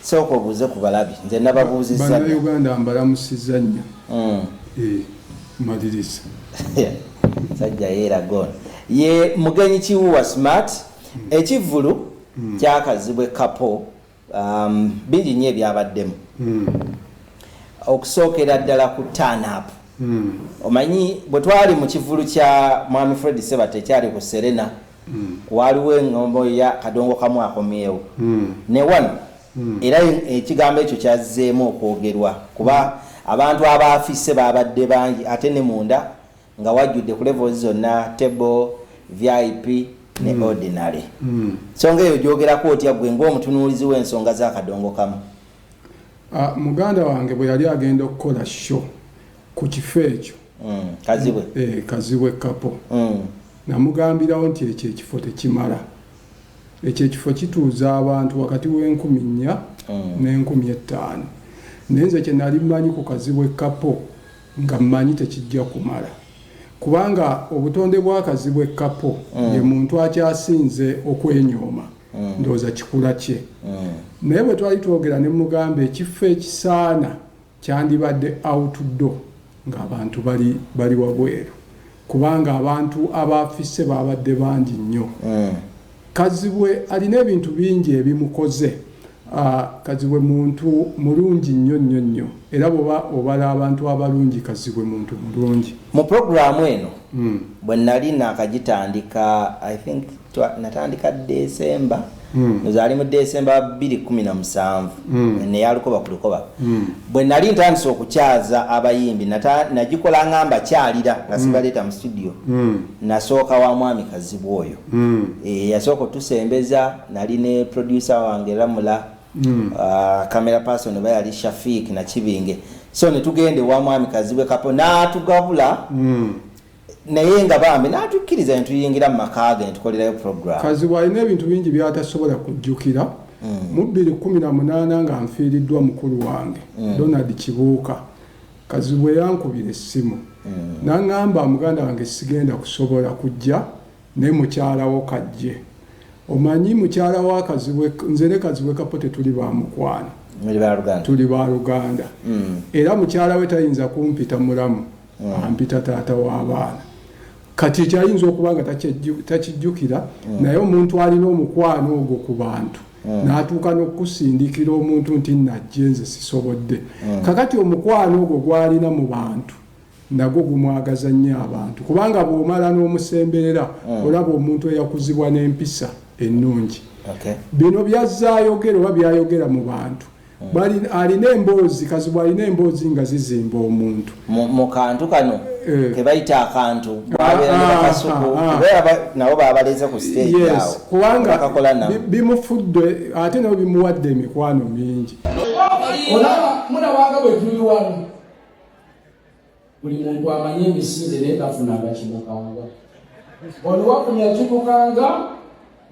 Soko buze kubalabi nze nababuuzizza bana Uganda mbalamusizza nnyo maliriza sajja yeera gona ye mugenyi kiwuwa smart ekivulu kyakazibwe kapo bingi nnyo ebyabaddemu okusookera ddala ku turn up omanyi bwe twali mu kivulu kya mwami Fred Sebate kyali ku Serena waliwo engombo ya kadongo kamu akomyewo ne wano era ekigambo ekyo kyazzeemu okwogerwa kuba abantu abaafise babadde bangi ate ne munda nga wajjudde ku levels zonna table VIP ne ordinary nsonga eyo gyogerako otya gwe ng'omutunuulizi w'ensonga z'akadongo kamu. Muganda wange bwe yali agenda okukola show ku kifo ekyo kazibwe kapo namugambirawo nti ekyo ekifo tekimala ekyo ekifo kituuza abantu wakati w'1000 ne'5,500 naye nze kye nali mmanyi ku kazibwe kapo nga mmanyi tekijja kumala kubanga obutonde bwa kazibwe kapo ye muntu akyasinze okwenyooma ndowooza kikula kye naye bwe twali twogera ne mugamba ekifo ekisaana kyandibadde outdoor ng'abantu bali wabweru kubanga abantu abaafisse babadde bangi nnyo kazibwe alina ebintu bingi ebimukoze kazibwe muntu mulungi nnyo era bwoba obala abantu abalungi kazibwe muntu mulungi mu programu eno bwe nali nakagitandika I think natandika December nozali mu December 2017 neyalukoba ku lukoba bwe nali ntandise okukyaza abayimbi nagikola ngamba kyalira nga sibaleeta mu studio nasooka wa mwami Kazibwe oyo yasooka otusembeza nali ne producer wange Ramula camera person ba yali Shafik na Kibinge so ne tugende wa mwami Kazibwe kapo n'atugabula naye nga bambi n'atukkiriza ntuyingira mu makaaga ne tukolerayo program. Kazibwe alina ebintu bingi by'atasobola kujjukira mu 2018 nga nfiiriddwa mukulu wange Donald Kibuuka. Kazibwe yankubira essimu n'aŋŋamba muganda wange sigenda kusobola kujja naye mukyalawo kajje. Omanyi mukyala wa Kazibwe nze ne Kazibwe kapo tetuli ba mukwano tuli ba Luganda era mukyala we tayinza kumpita mulamu ampita taata w'abaana kati kyayinza okuba nga takijjukira naye omuntu alina omukwano ogwo ku bantu n'atuuka n'okusindikira omuntu nti najje nze sisobodde kakati omukwano ogwo gwalina mu bantu nagwo gumwagaza nnyo abantu kubanga bw'omala n'omusemberera olaba omuntu eyakuzibwa n'empisa ennungi bino byazaayogera oba byayogera mu bantu alina emboozi Kazibwe alina emboozi nga zizimba omuntu mu kantu kano kebayita akantu nabo babaleze ku stage yawo kubanga bimufudde ate nabo bimuwadde emikwano mingi munawanga bwe tuli wano buli muntu amanye emisinde naye tafunanga kimukanga ono wafunya kimukanga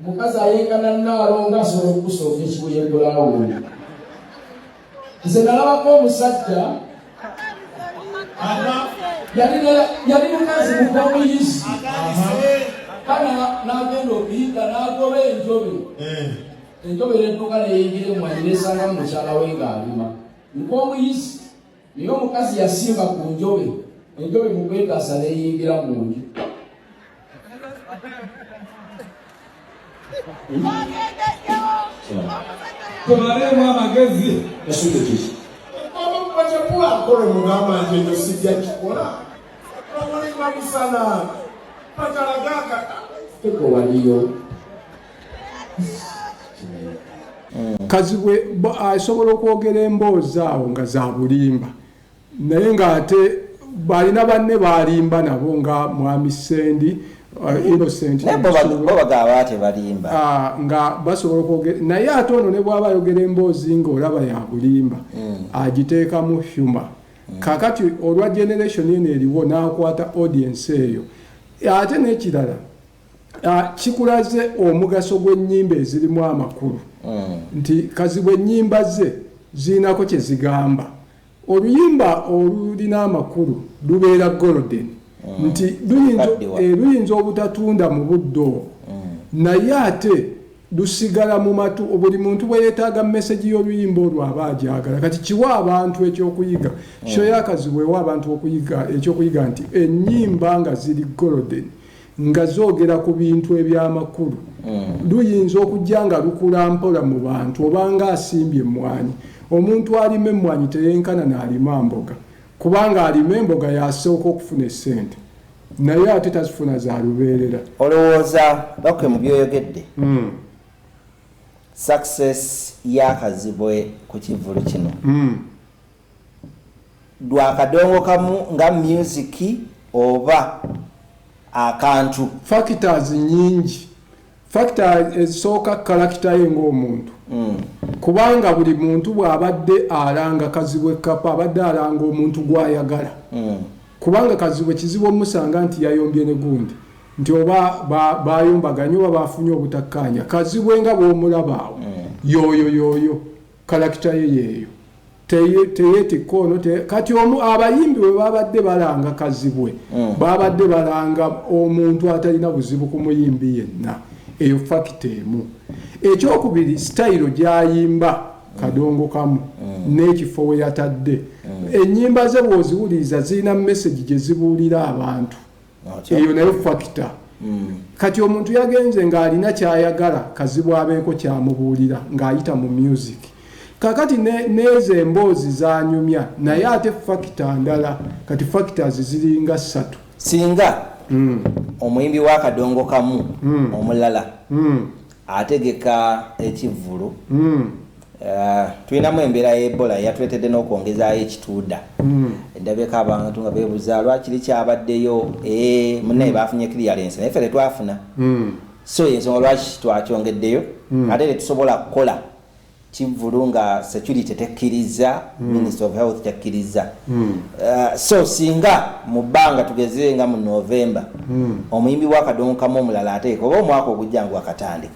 mukazi ayengana naalonga asobola okusooka ekibuye eddolawundi nze nalabako omusajja yali mukazi mukamuyisi kana n'agenda okuyita n'agoba enjobe nedduka neyingira emwanyi nesanga mukyala we ng'alima nkomuyisi naye omukazi yasimba ku enjobe mukwetaasa neyingira mu nju tumalemu amagezi Pula kore mugamba nje ndo sijja kikola. Omuli mabisana. Pakalagaka. Teko waliyo. Kazibwe asobola okwogera emboozi awo nga za bulimba naye ng'ate balina banne balimba nabo nga Mwami Sendi Innocent bobagabate balimba nga basobola okwogera naye ate ono ne bw'aba ayogera emboozi ng'olaba ya bulimba agiteeka mu humor kakati olwa generation eno eriwo n'akwata audience eyo ate n'ekirala kikulaze omugaso gw'ennyimba ezirimu amakulu nti Kazibwe ennyimba ze zirinako kye zigamba oluyimba olulina amakulu lubeera golden nti luyinza obutatunda mu buddo naye ate lusigala mu matu buli muntu bwe yeetaaga message y'oluyimba olwo aba agyagala kati kiwa abantu ekyokuyiga kyo yakazibwewa abantu okuyiga ekyokuyiga nti ennyimba nga ziri golden nga zoogera ku bintu eby'amakulu luyinza okujja nga lukula mpola mu bantu obanga asimbye emmwanyi omuntu alima emmwanyi teyenkana n'alima mboga kubanga alima emboga yasooka okufuna essente naye ate tazifuna za lubeerera olowooza bakwe mu byoyogedde success yakazibwe ku kivulu kino lwakadongo kamu nga music oba akantu factors nyingi factor ezisooka character ye ng'omuntu kubanga buli muntu bw'abadde alanga Kazibwe kapa abadde alanga omuntu gw'ayagala kubanga Kazibwe kizibu omusanga nti yayombye ne gundi nti oba bayombaganye oba bafunye obutakkaanya Kazibwe nga bw'omulabaawo yoyo character ye yeeyo teyeetikono kati abayimbi bwe babadde balanga Kazibwe babadde balanga omuntu atalina buzibu ku muyimbi yenna eyo fakita emu ekyokubiri style gyayimba kadongo kamu n'ekifo we yatadde ennyimba ze bw'oziwuliriza zirina message gye zibuulira abantu eyo nayo fakita kati omuntu yagenze ng'alina kyayagala Kazibwe abeeko kyamubuulira ng'ayita mu music kakati nezo emboozi zanyumya naye ate fakita ndala kati factors ziringa 3 singa omuyimbi wa kadongo kamu omulala ategeka ekivulu tulinamu embeera y'Ebola yatuletedde n'okwongezayo ekituuda endabika abantu nga beebuza lwakiri kyabaddeyo munnaye bafunye clearance naye ffe tetwafuna so ensonga lwaki twakyongeddeyo ate tetusobola kukola kivulu nga security tekkiriza Minister of Health tekkiriza so singa mu bbanga tugeze nga mu November omuyimbi wa kadongo kamu omulala ateeka oba omwaka ogujja ngu akatandika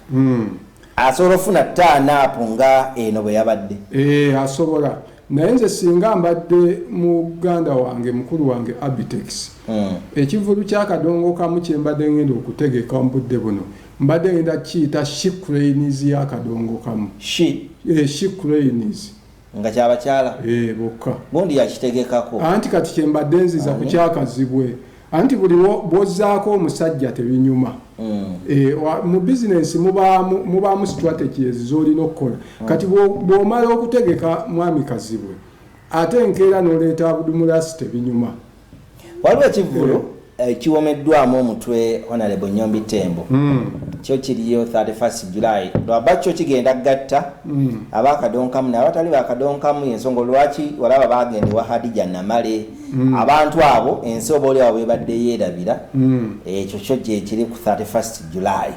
asobola ofuna taanaapu nga eno bwe yabadde asobola naye nze singa mbadde muganda wange mukulu wange Abitex ekivulu kya kadongo kamu kye mbadde ngenda okutegeka mu budde buno mbadde ngenda kiyita Shicranes ya kadongo kamu Shicranes nga kyabakyala bokka bondi yakitegekako anti kati kye mbadde nziza ku kyakazibwe anti buli bwozzaako omusajja tebinyuma mu bizinensi mubaamu strategies z'olina okukola kati bw'omala okutegeka mwami Kazibwe ate enkeera n'oleeta abudumulasi tebinyuma waliwo ekivulu kiwomeddwamu omutwe Honorable Nyombi Tembo kyo kiriyo 31 July lwaba kyo kigenda gatta abakadongo kamu n'abatali bakadongo kamu ensonga lwaki walaba bagende wa Hadija Namale abantu abo ensi oba oli abo ebadde yeerabira ekyo kyo gye kiri ku 31 July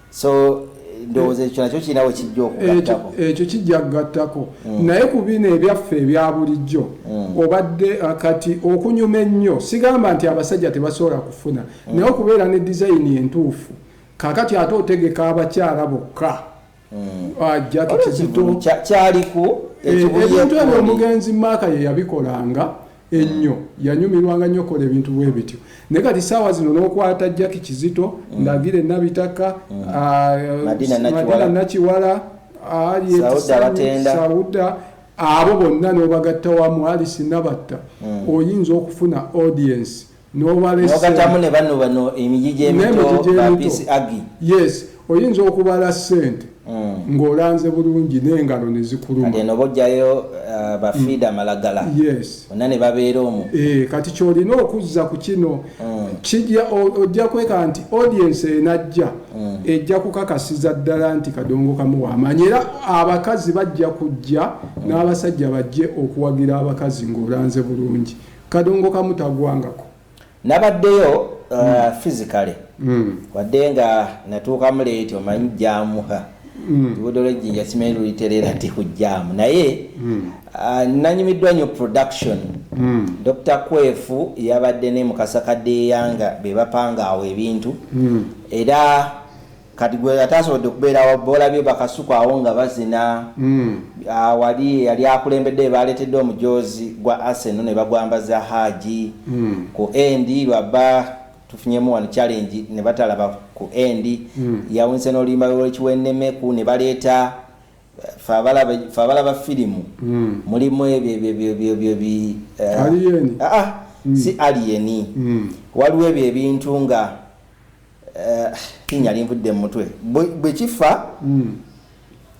so ndowooza ekyo nakyo kirinawe kijja okugattako ekyo kijja kugattako naye ku bino ebyaffe ebya bulijjo obadde kati okunyuma ennyo sigamba nti abasajja tebasobola kufuna naye okubeera ne design entuufu kakati ate otegeka abakyala bokka Jackie Kizito kyaliku ebintu ebyo omugenzi Maaka ye yabikolanga ennyo yanyumirwanga nnyo kola ebintu bwe bityo naye kati ssaawa zino n'okwata Jackie Kizito Ndagire Nabitaka Madina Nakiwala Sauda abo bonna n'obagatta wamu Alice Nabatta oyinza okufuna audience n'obaleseogatamu ne bano emijiji emito bapisi agi yes oyinza okubala ssente ng'olanze bulungi n'engalo ne zikuluma kati eno bojjayo bafiida malagala yes bonna ne babeera omwo kati ky'olina okuzza ku kino kijja ojja kweka nti audience enajja ejja kukakasiza ddala nti kadongo kamu wamanyi era abakazi bajja kujja n'abasajja bajje okuwagira abakazi ng'olanze bulungi kadongo kamutagwangako nabaddeyo physically wadde nga natuukamu leeti omanyi jamuha luguudo lw'ejjinja simanyi luliterera nti ku jamu naye nanyumiddwa nnyo production Dr. Kwefu yabadde ne Mukasa Kadeya nga be bapanga awo ebintu era kati gwe atasobodde okubeera boolabye bakasuku awo nga bazina wali yali akulembedde baleetedde omujoozi gwa Arsenal ne bagwambaza Haji ku endi lwabba tufunyemu wano challenge ne batalaba ku endi yawunse n'oluyimba lw'ekiwennemeku ne baleeta fabalaba firimu mulimu ebyo si alieni waliwo ebyo ebintu nga kinyali nvudde mu mutwe bwe kifa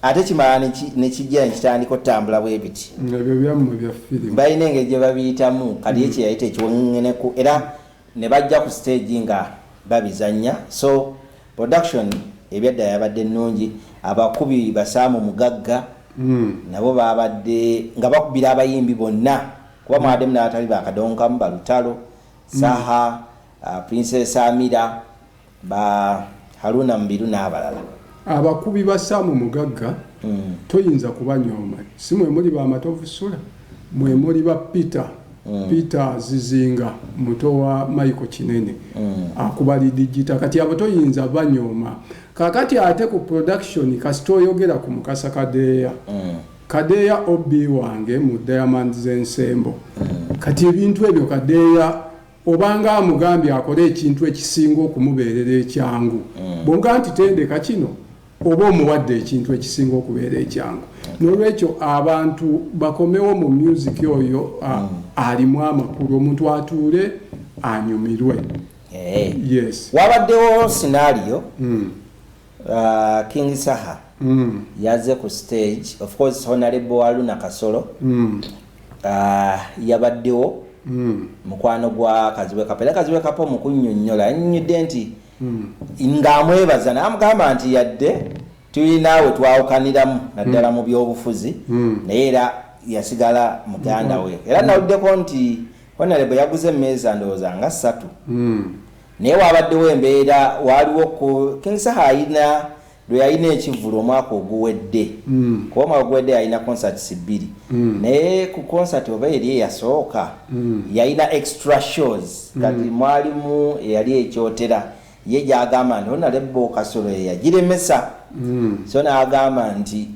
ate kimala nekijja nekitandika otambula bwe biti ebyo byammwe bya firimu balina engeri gye babiyitamu kati ekiyayita ekiwenneneku era ne bajja ku stage nga babizanya so production ebyadda yabadde nnungi abakubi basaamu mugagga nabo babadde nga bakubira abayimbi bonna kuba mwademu n'abatali bakadonkamu balutalo Saha Princess Amira ba Haruna Mbiru n'abalala abakubi basaamu mugagga toyinza kubanyooma si mwe muli ba Matovu Sula mwe muli ba Peter Zizinga muto wa Michael Kinene akubali digital kati abo toyinza banyooma kakati ate ku production kasitoyogera ku Mukasa Kadeya obi wange mu Diamond Zensembo kati ebintu ebyo Kadeya obanga amugambye akole ekintu ekisinga okumubeerera ekyangu bonga nti tendeka kino oba omuwadde ekintu ekisinga okubeera ekyangu n'olwekyo abantu bakomewo mu music oyo alimu amakulu omuntu atuule anyumirwe yes wabaddewo scenario King Saha yaze ku stage of course Honorable Haruna Kasolo yabaddewo mukwano gwa Kaziwe Kapo mukunnyonnyola annyudde nti ng'amwebaza n'amugamba nti yadde tuyinaawe twawukaniramu naddala mu by'obufuzi naye era yasigala muganda we era nawuddeko nti Honorable yaguze emmeeza ndowooza nga 3 naye wabaddewo embeera waliwo ku King Saha ayina lwe yalina ekivulo omwaka oguwedde kuba omwaka oguwedde yalina concerts 2 naye ku concert oba eri eyasooka yalina extra shows kati mwalimu eyali ekyotera ye gyagamba nti Honorable Kasolo yagiremesa so n'agamba nti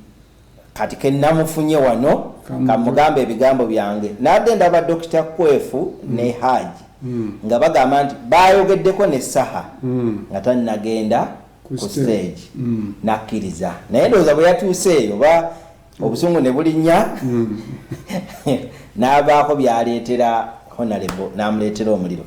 kati kennamufunye wano kamugambe ebigambo byange n'adde ndaba Dr. Kwefu ne Haji nga bagamba nti bayogeddeko ne Saha nga tannagenda ku stage nakkiriza naye ndowooza bwe yatuuse eyo ba obusungu ne bulinnya n'abaako byaleetera Honorable n'amuleetera omuliro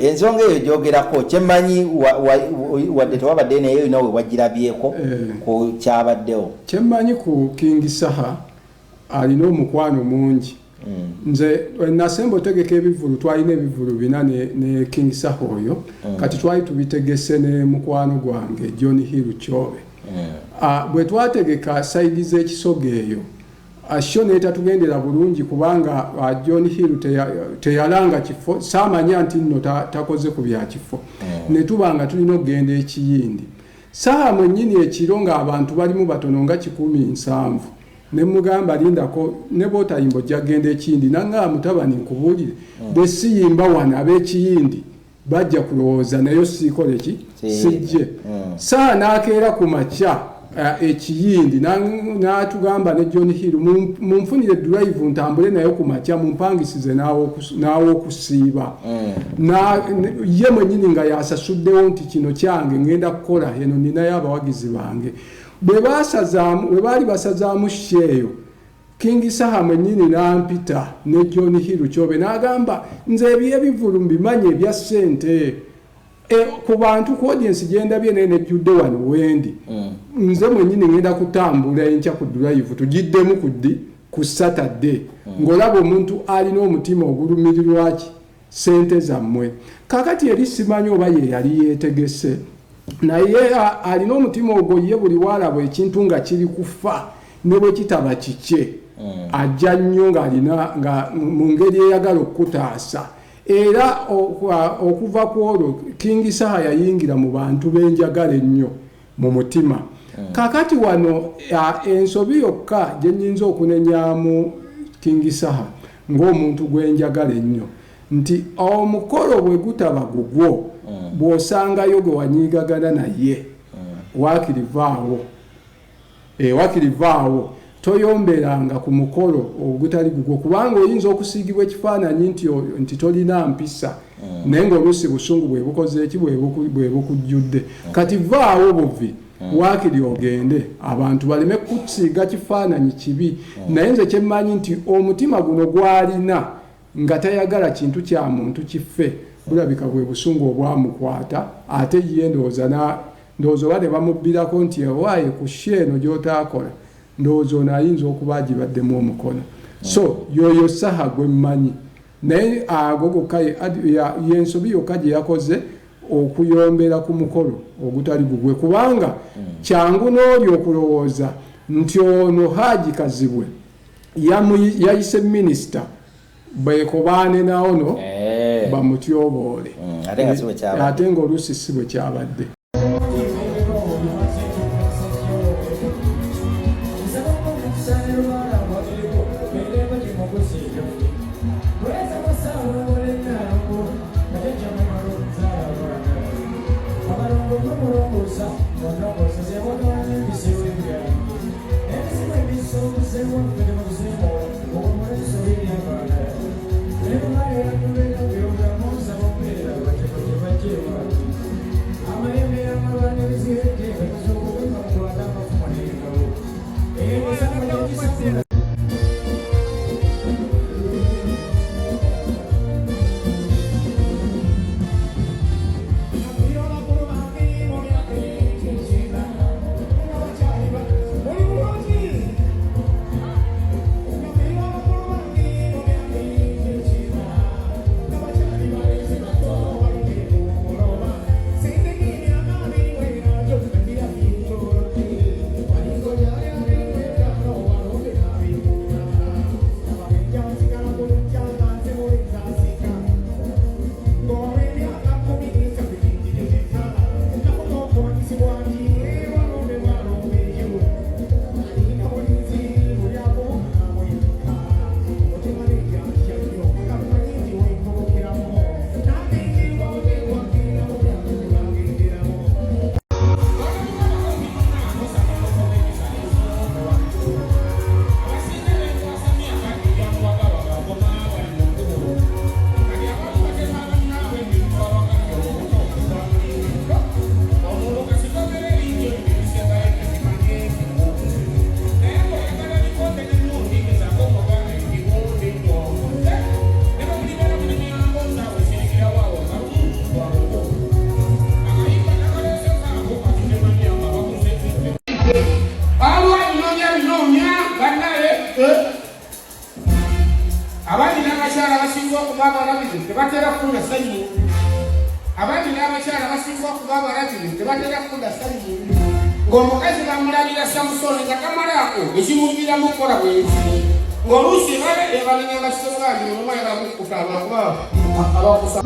ensonga eyo gyogerako kyemmanyi wadde tewabadde naye nawe wagirabyeko ku kyabaddewo kyemmanyi ku King Saha alina omukwano mungi nze nasembo tegeka ebivulu twalina ebivulu bina ne King Sahoyo kati twali tubitegese ne mukwano gwange John Hill Chobe bwe twategeka saidi z'ekisoga eyo asho neeta tugendera bulungi kubanga John Hill teyalanga kifo samanya nti nno takoze ku bya kifo ne tubanga tulina okugenda ekiyindi saa mwennyini ekiro nga abantu balimu batono nga 17 ne mugamba lindako ne botayimbo jagenda ekindi nanga mutabani nkubulire bwe siyimba wana ab'ekiyindi bajja kulowooza nayo sikole ki sijje saa nakeera ku macha ekiyindi n'atugamba ne John Hill mumfunire drive ntambule nayo ku macha mumpangisize nawo okusiiba ye mwennyini nga yasasuddewo nti kino kyange ngenda kukola eno ninayo abawagizi bange bwe baali basazaamu sheeyo King Saha mwennyini n'ampita ne John Hill Chobe n'agamba nze ebyebivulu mbimanye ebya ssente ku bantu ku audience gyendabye nejjudde wano wendi nze mwennyini ngenda kutambula enkya ku drive tugiddemu ku Saturday ng'olaba omuntu alina omutima ogulumirirwaki ssente zammwe kakati eri simanyi oba ye yali yeetegese naye alina omutima ogwo ye buli waalaba ekintu nga kiri kufa ne bwe kitaba kike ajja nnyo nga mu ngeri eyagala okutaasa era okuva ku olwo King Saha yayingira mu bantu benjagala ennyo mu mutima kakati wano ensobi yokka gye nnyinza okunenyamu King Saha ng'omuntu gwenjagala ennyo nti omukolo bwe gutaba gugwo bw'osangayo gwe wanyiigagana naye wakirivaawo toyomberanga ku mukolo ogutali gugwo kubanga oyinza okusiigibwa ekifaananyi nti tolina mpisa naye ng'oluusi busungu bwe bukoze eki bwe bukujjudde kati vaawo buvi waakiri ogende abantu baleme kusiiga kifaananyi kibi naye nze kyemmanyi nti omutima guno gwalina nga tayagala kintu kya muntu kife bulabika bwe busungu obwamukwata ate ye ndowooza oba ne bamubbirako nti ewaaye ku sheeno gy'otaakola ndowooza ono ayinza okuba agibaddemu omukono so yoyo Saha gwe mmanyi naye ago gokka yensobi yokka gye yakoze okuyombera ku mukolo ogutali gugwe kubanga kyangu n'oli okulowooza nti ono Haji Kazibwe yayise minisita bekobaane nawono bamutyoboole ate ng'oluusi si bwe kyabadde ng'omukazi bamulabira Samusoni nga tamalako ekimuviramu okukola bwenzi ng'oluusi ebalenganga kisobolangi olumala bamukuta abantu abakusa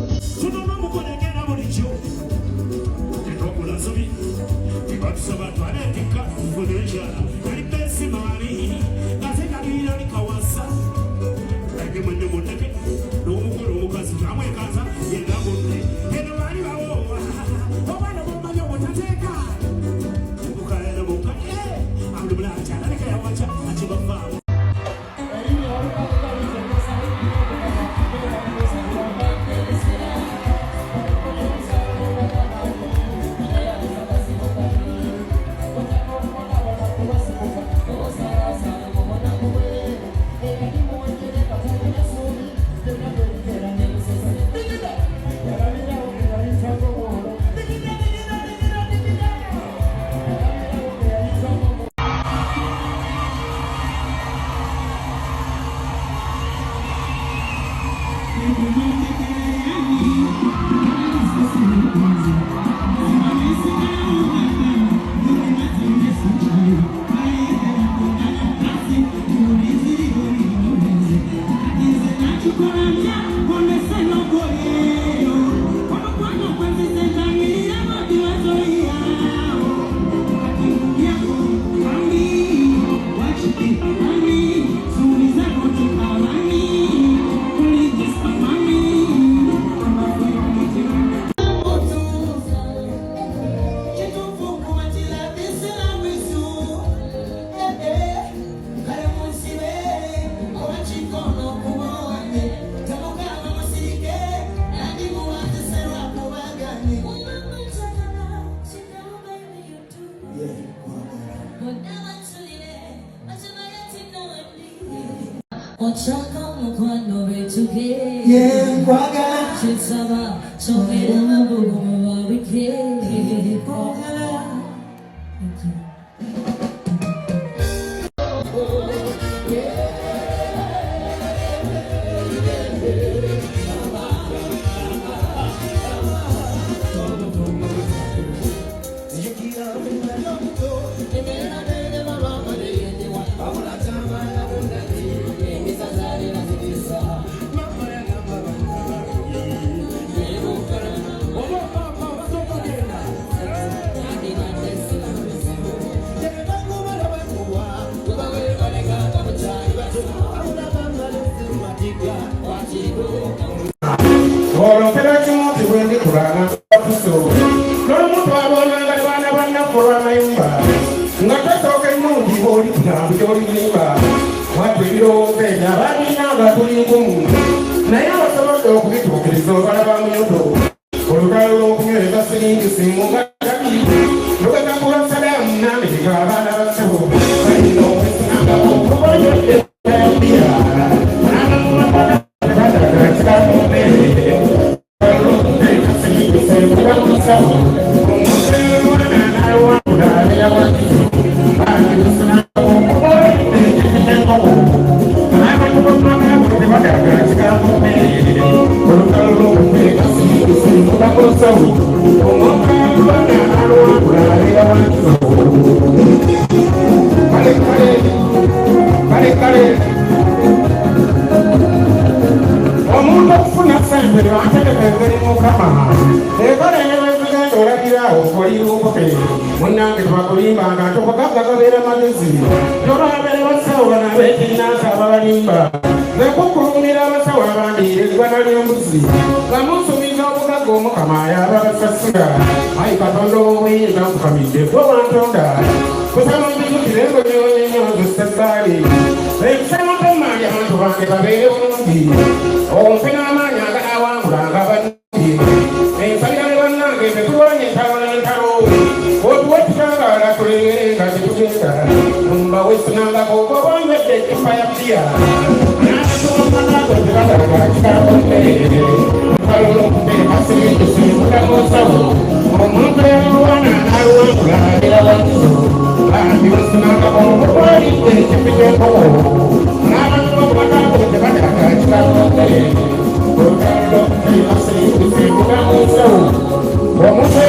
Vamos a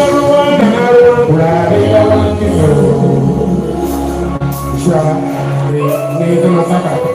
ekirala negemataka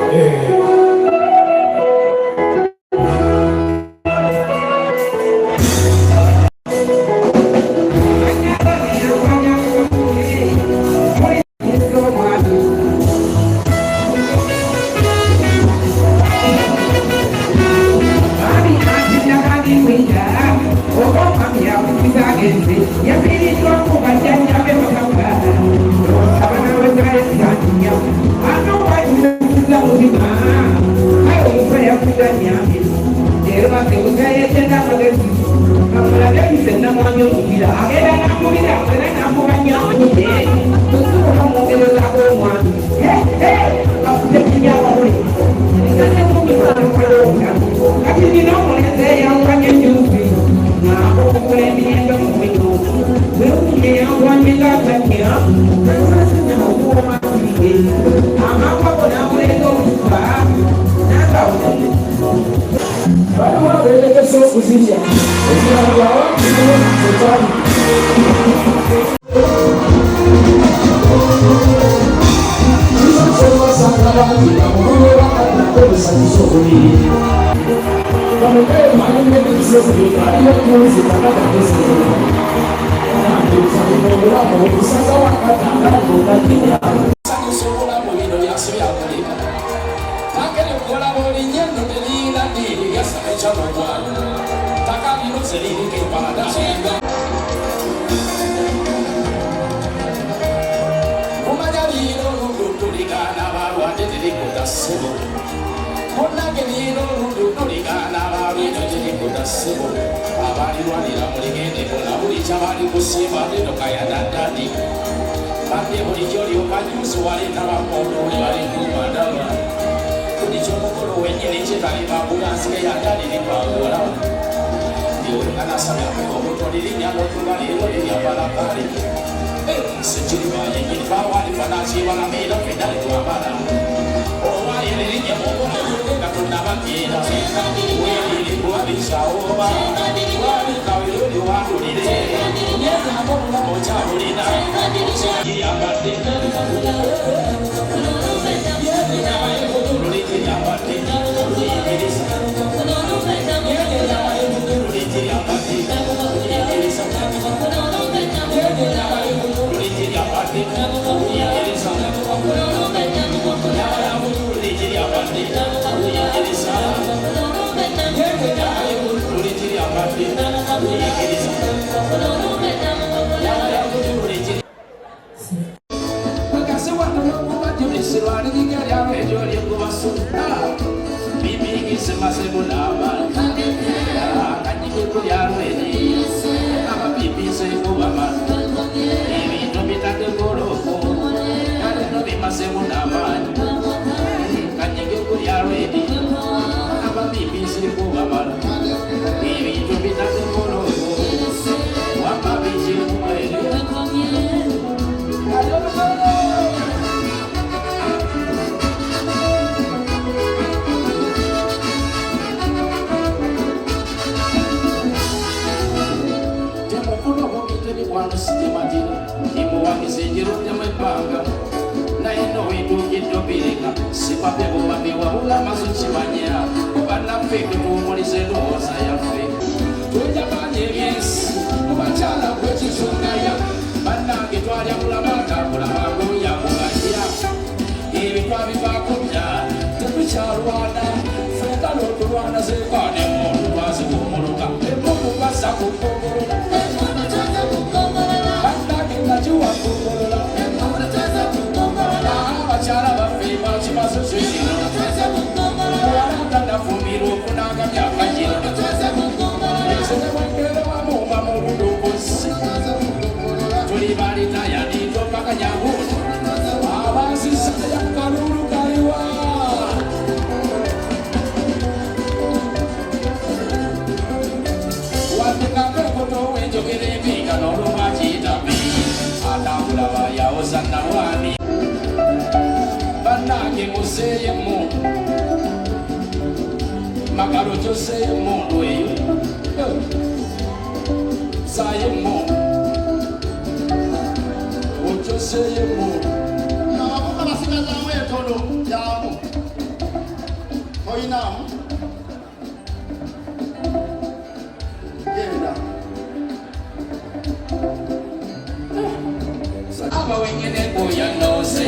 ya nose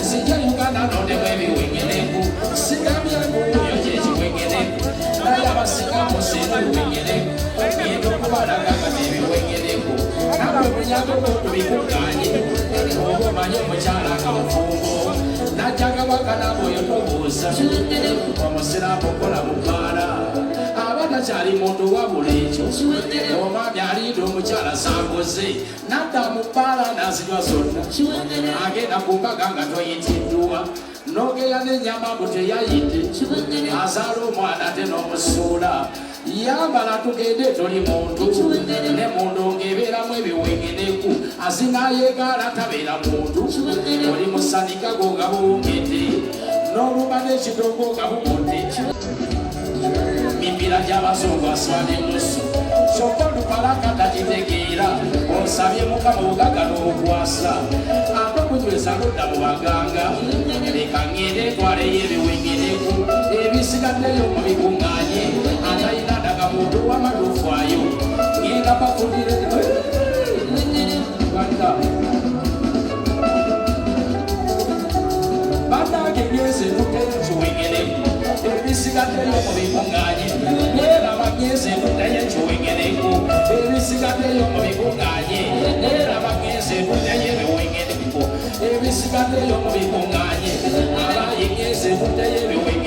sija Uganda none wewe wengeneku sigamya kuyo jeji wengeneku naya basika musina wengeneku yedo kubalaga kabibi wengeneku nabwe munyago kubikuganye obo manyo muchala kamufumbo najaga bakana boyo tobuza omusira pokola mukala abana chali mundu wabulecho omwami alido muchala sangoze nada mupala nazidwa zonna agenda kumbaga nga toyitidwa nogeya nenyama bute yayite azala omwana te n'omusuula yambala tugende toli muntu ne mundu ngebeeramu ebiwengeneku azinayegaala tabeera muntu oli musanika go nga buwungedde n'oluba n'ekidogo nga bubudde mipira gy'abazungu aswala ennusu kyokka olupalaka takitegeera osabye mukama obugaga n'obukwasa ate okunyweza ludda mu baganga leka ngende etwaleyo ebiwengeneku ebisigaddeyo mu bikuŋŋaanye atalina ndagamuntu w'amaduufaayo ngenda bakundire banange ngeze tuteyo kiwengeneku ebisigaddeyo mu bikuŋŋaanye era bageze tuteyo kiwengeneku ebisigaddeyo mu bikuŋŋaanye era bageze tuteyo ebiwengeneku ebisigaddeyo mu bikuŋŋaanye abayigeze tuteyo ebiwengeneku